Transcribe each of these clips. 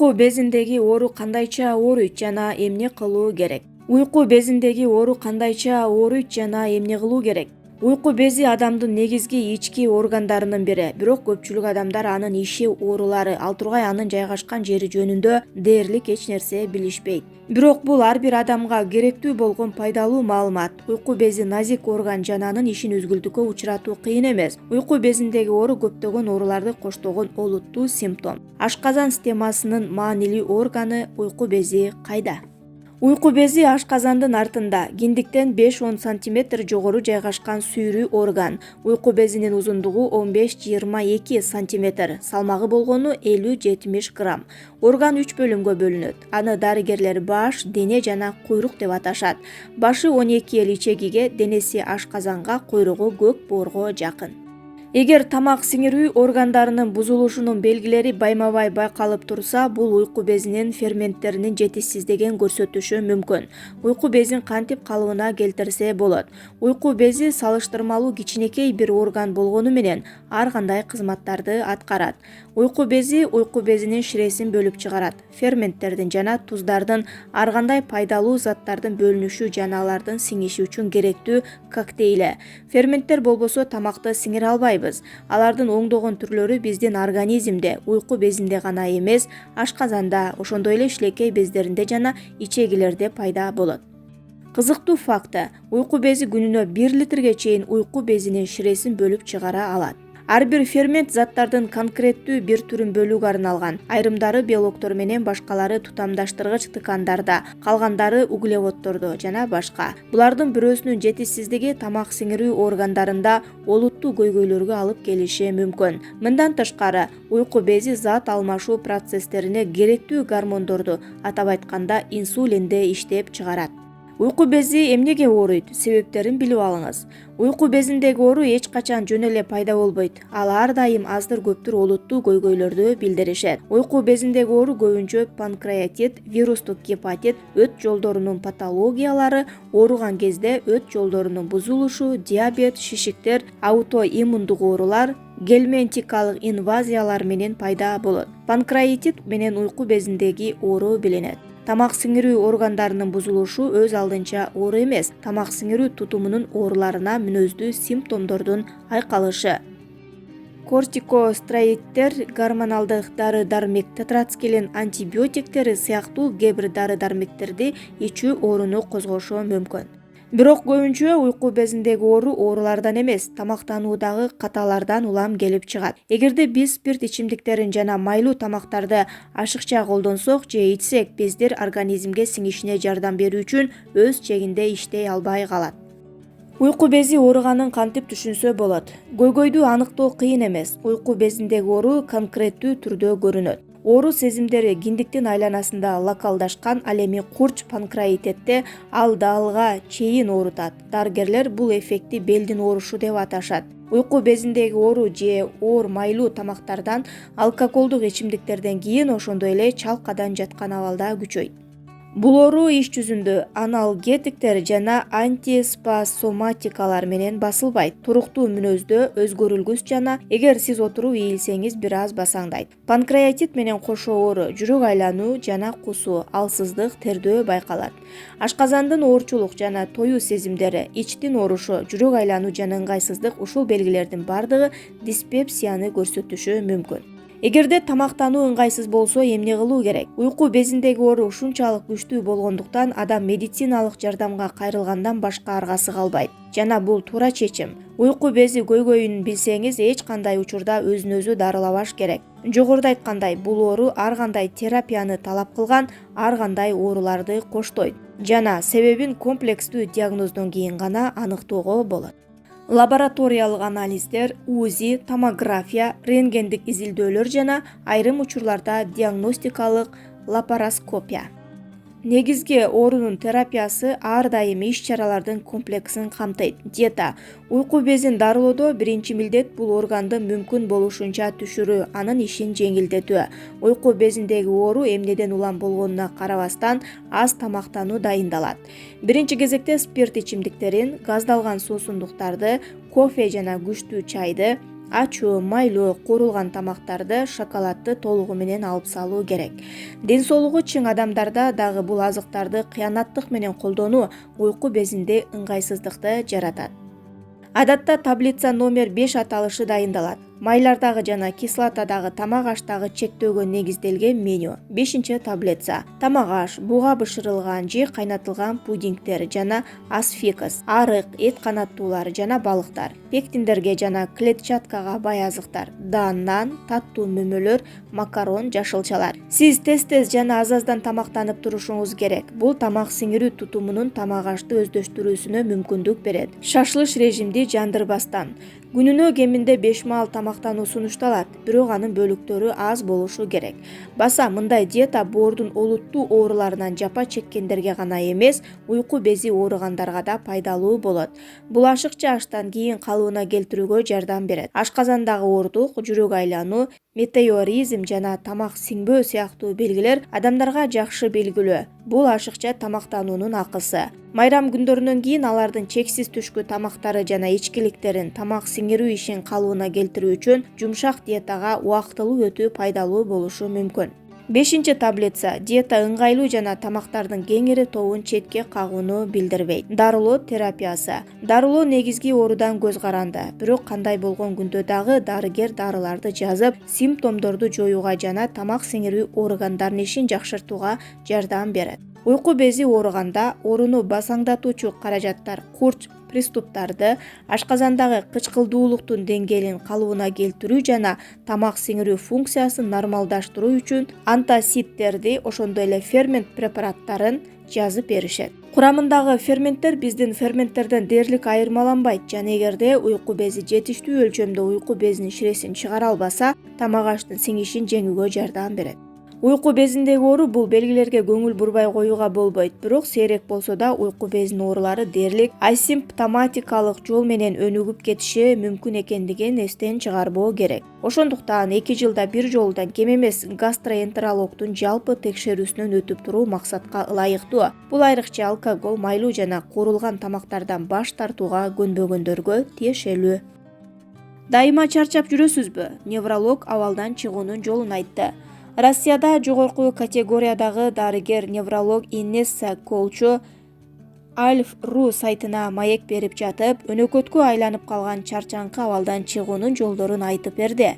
Уйку безиндеги оору кандайча ооруйт жана эмне кылуу керек? Уйку безиндеги оору кандайча ооруйт жана эмне кылуу керек? Уйку бези адамдын негизги ички органдарынын бири, бирок көпчүлүк адамдар анын иши оорулары, ал тургай анын жайгашкан жери жөнүндө дээрлик эч нерсе билишпейт. Бирок бул ар бир адамга керектүү болгон пайдалуу маалымат. Уйку бези назик орган жана анын ишин үзгүлтүккө учуратуу кыйын эмес. Уйку безиндеги оору көптөгөн ооруларды коштогон олуттуу симптом. Ашказан системасынын маанилүү органы уйку бези кайда? Уйку бези ашказандын артында, киндиктен 5-10 см жогору жайгашкан сүйрүү орган. Уйку безинин узундугу 15-22 см, салмагы болгону 50-70 грамм. Орган 3 бөлүмгө бөлүнөт. Аны дарыгерлер баш, дене жана куйрук деп аташат. Башы 12 эл ичегиге, денеси ашказанга, куйругу көк боорго жакын. Эгер тамак сиңирүү органдарынын бузулушунун белгилери байма-бай байкалып турса, бул уйку безинин ферменттеринин жетишсиздигин көрсөтүшү мүмкүн. Уйку безин кантип калыбына келтирсе болот? Уйку бези салыштырмалуу кичинекей бир орган болгону менен ар кандай кызматтарды аткарат. Уйку бези уйку безинин ширесин бөлүп чыгарат. Ферменттердин жана туздардын ар кандай пайдалуу заттардын бөлүнүшү жана алардын сиңиши үчүн керектүү коктейли. Ферменттер болбосо тамакты сиңире албайбыз. Алардын оңдогон түрлөрү биздин организмде, уйку безинде гана эмес, ашказанда, ошондой эле ишлекей бездеринде жана ичегилерде пайда болот. Кызыктуу факты: уйку бези күнүнө 1 литрге чейин уйку безинин ширесин бөлүп чыгара алат. Ар бир фермент заттардын конкреттүү бир түрүн бөлүүгө арналган. Айрымдары белоктор менен, башкалары тутамдаштыргыч ткандарда, калгандары углеводдордо жана башка. Булардын бирөөсүнүн жетишсиздиги тамак сиңирүү органдарында олуттуу көйгөйлөргө алып келиши мүмкүн. Мындан тышкары, уйку бези зат алмашуу процесстерине керектүү гормондорду, атап айтканда инсулинди иштеп чыгарат. Уйку бези эмнеге ооруйт? Себептерин билип алыңыз. Уйку безиндеги оору эч качан жөн эле пайда болбойт. Ал ар дайым аздыр-көптүр олуттуу көйгөйлөрдү билдиришет. Уйку безиндеги оору көбүнчө панкреатит, вирустук гепатит, өт жолдорунун патологиялары, ооруган кезде өт жолдорунун бузулушу, диабет, шишиктер, аутоиммундук оорулар, гельминтикалык инвазиялар менен пайда болот. Панкреатит менен уйку безиндеги оору билинет. Тамак сиңирүү органдарынын бузулушу өз алдынча оору эмес, тамак сиңирүү тутумунун ооруларына мүнөздүү симптомдордун айкалышы. Кортикостероиддер, гормоналдык дары-дармек, тетрациклин антибиотиктери сыяктуу кээ бир дары-дармектерди ичүү ооруну козгошу мүмкүн. Бирок көбүнчө уйку безиндеги оору оорулардан эмес, тамактануудагы каталардан улам келип чыгат. Эгерде биз спирт ичимдиктерин жана майлуу тамактарды ашыкча колдонсок же ичсек, бездер организмге сиңишине жардам берүү үчүн өз чегинде иштей албай калат. Уйку бези ооруганын кантип түшүнсө болот? Көйгөйдү аныктоо кыйын эмес. Уйку безиндеги оору конкреттүү түрдө көрүнөт. Оору сезимдери киндиктин айланасында локалдашкан, ал эми курч панкреатитте ал дaalга чейин оорутат. Дарыгерлер бул эффектти белдин оорушу деп аташат. Уйку безиндеги оору же оор майлуу тамактардан, алкоголдук ичимдиктерден кийин, ошондой эле чалкадан жаткан абалда күчөйт. Бул оору иш жүзүндө аналгетиктер жана антиспазматикалар менен басылбайт. Туруктуу мүнөздө өзгөрүлгүс жана эгер сиз отуруп ийилсеңиз бир аз басаңдайт. Панкреатит менен кошо оору, жүрөк айлануу жана кусуу, алсыздык, тердөө байкалат. Ашказандын оорчулук жана тоюу сезимдери, ичтин оорушу, жүрөк айлануу жана ыңгайсыздык, ушул белгилердин бардыгы диспепсияны көрсөтүшү мүмкүн. Эгерде тамактануу ыңгайсыз болсо, эмне кылуу керек? Уйку безиндеги оору ушунчалык күчтүү болгондуктан адам медициналык жардамга кайрылгандан башка аргасы калбайт. Жана бул туура чечим. Уйку бези көйгөйүн билсеңиз, эч кандай учурда өзүнүзү дарылабаш керек. Жогоруда айткандай, бул оору ар кандай терапияны талап кылган, ар кандай ооруларды коштойт. Жана себебин комплекстүү диагноздон кийин гана аныктоого болот. Лабораториялык анализдер, УЗИ, томография, рентгендик изилдөөлөр жана айрым учурларда диагностикалык лапароскопия. Негизги оорунун терапиясы ар дайым иш-чаралардын комплексин камтыйт. Диета. Уйку безин дарылоодо биринчи милдет бул органды мүмкүн болушунча түшүрүү, анын ишин жеңилдетүү. Уйку безиндеги оору эмнеден улам болгонуна карабастан аз тамактануу дайындалат. Биринчи кезекте спирт ичимдиктерин, газдалган суусундуктарды, кофе жана күчтүү чайды, ачуу, майлуу, куурулган тамактарды, шоколадды толугу менен алып салуу керек. Ден соолугу чың адамдарда дагы бул азыктарды кыянаттык менен колдонуу уйку безинде ыңгайсыздыкты жаратат. Адатта таблица номер 5 аталышы дайындалат. Майлардагы жана кислотадагы тамак аштагы чектөөгө негизделген меню. 5-таблица. Тамак аш, буга бышырылган же кайнатылган пудингдер жана асфикс, арык, эт канаттуулар жана балыктар, пектиндерге жана клетчаткага бай азыктар, нан, таттуу мөмөлөр, макарон, жашылчалар. Сиз тез-тез жана аз-аздан тамактанып турушуңуз керек. Бул тамак сиңирүү тутумунун тамак ашты өздөштүрүүсүнө мүмкүндүк берет. Шашылыш режимди жандырбастан. Күнүнө кеминде 5 маал тамактануу сунушталат, бирок анын бөлүктөрү аз болушу керек. Баса мындай диета боордун олуттуу ооруларынан жапа чеккендерге гана эмес, уйку бези ооругандарга да пайдалуу болот. Бул ашыкча аштан кийин калыбына келтирүүгө жардам берет. Ашказандагы оордук, жүрөк айлануу, метеоризм жана тамак сиңбөө сыяктуу белгилер адамдарга жакшы белгилүү. Бул ашыкча тамактануунун акысы. Майрам күндөрүнөн кийин алардын чексиз түшкү тамактары жана ичкиликтерин тамак сиңирүү ишин калыбына келтирүү үчүн жумшак диетага убактылуу өтүү пайдалуу болушу мүмкүн. 5-таблица. Диета ыңгайлуу жана тамактардын кеңири тобун четке кагууну билдирбейт. Дарылоо терапиясы. Дарылоо негизги оорудан көз каранды. Бирок кандай болгон күндө дагы дарыгер дарыларды жазып, симптомдорду жоюуга жана тамак сиңирүү органдарынын ишин жакшыртууга жардам берет. Уйку бези ооруганда ооруну басаңдатуучу каражаттар курч приступтарды, ашказандагы кычкылдуулуктун деңгээлин калыбына келтирүү жана тамак сиңирүү функциясын нормалдаштыруу үчүн антасидтерди, ошондой эле фермент препараттарын жазып беришет. Курамындагы ферменттер биздин ферменттерден дээрлик айырмаланбайт жана эгерде уйку бези жетиштүү өлчөмдө уйку безинин ширесин чыгара албаса, тамак аштын сиңишин жеңүүгө жардам берет. Уйку безиндеги оору бул белгилерге көңүл бурбай коюуга болбойт, бирок сейрек болсо да уйку безинин оорулары дээрлик асимптоматикалык жол менен өнүгүп кетиши мүмкүн экендигин эстен чыгарбоо керек. Ошондуктан 2 жылда бир жолудан кем эмес гастроэнтерологдун жалпы текшерүүсүнөн өтүп туруу максатка ылайыктуу. Бул айрыкча алкоголь, майлуу жана куурулган тамактардан баш тартууга көнбөгөндөргө тиешелүү. Дайыма чарчап жүрөсүзбү? Невролог абалдан чыгуунун жолун айтты. Россияда жогорку категориядагы дарыгер-невролог Инесса Колчо Альф.ру сайтына маек берип жатып, өнөкөткө айланып калган чарчаңкы абалдан чыгуунун жолдорун айтып берди.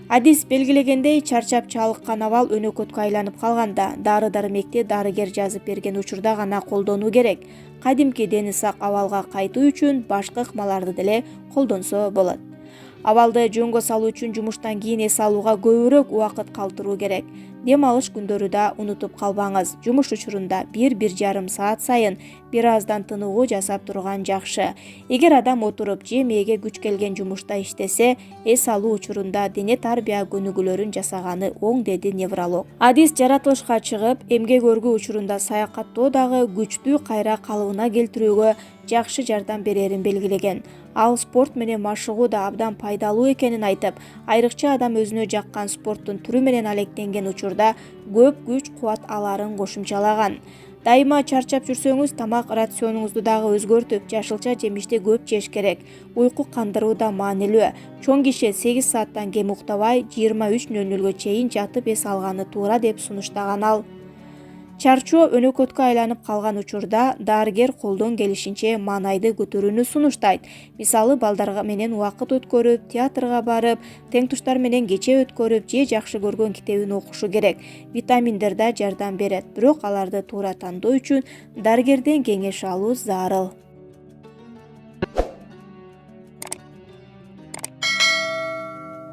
Адис белгилегендей, чарчап чалыккан абал өнөкөткө айланып калганда дары-дармекти дарыгер жазып берген учурда гана колдонуу керек. Кадимки дени сак абалга кайтуу үчүн башка ыкмаларды деле колдонсо болот. Абалды жөнгө салуу үчүн жумуштан кийин эс алууга көбүрөөк убакыт калтыруу керек. Дем алыш күндөрү да унутуп калбаңыз. Жумуш учурунда 1–1,5 саат сайын бир аздан тыныгуу жасап турган жакшы. Эгер адам отуруп же мээге күч келген жумушта иштесе, эс алуу учурунда дене тарбия көнүгүүлөрүн жасаганы оң, деди невролог. Адис жаратылышка чыгып, эмгек өргүү учурунда саякаттоо дагы күчтү кайра калыбына келтирүүгө жакшы жардам берерин белгилеген. Ал спорт менен машыгуу да абдан пайдалуу экенин айтып, айрыкча адам өзүнө жаккан спорттун түрү менен алектенген учурда көп күч-кубат аларын кошумчалаган. Дайыма чарчап жүрсөңүз, тамак рационуңузду дагы өзгөртүп, жашылча жемишти көп жеш керек. Уйку кандыруу да маанилүү. Чоң киши 8 сааттан кем уктабай, 23:00 чейин жатып эс алганы туура деп сунуштаган ал. Чарчоо өнөкөткө айланып калган учурда дарыгер колдон келишинче маанайды көтөрүүнү сунуштайт. Мисалы, балдарга менен убакыт өткөрүп, театрга барып, тең туштар менен кече өткөрүп же жакшы көргөн китебин окушу керек. Витаминдер да жардам берет, бирок аларды туура тандоо үчүн дарыгерден кеңеш алуу зарыл.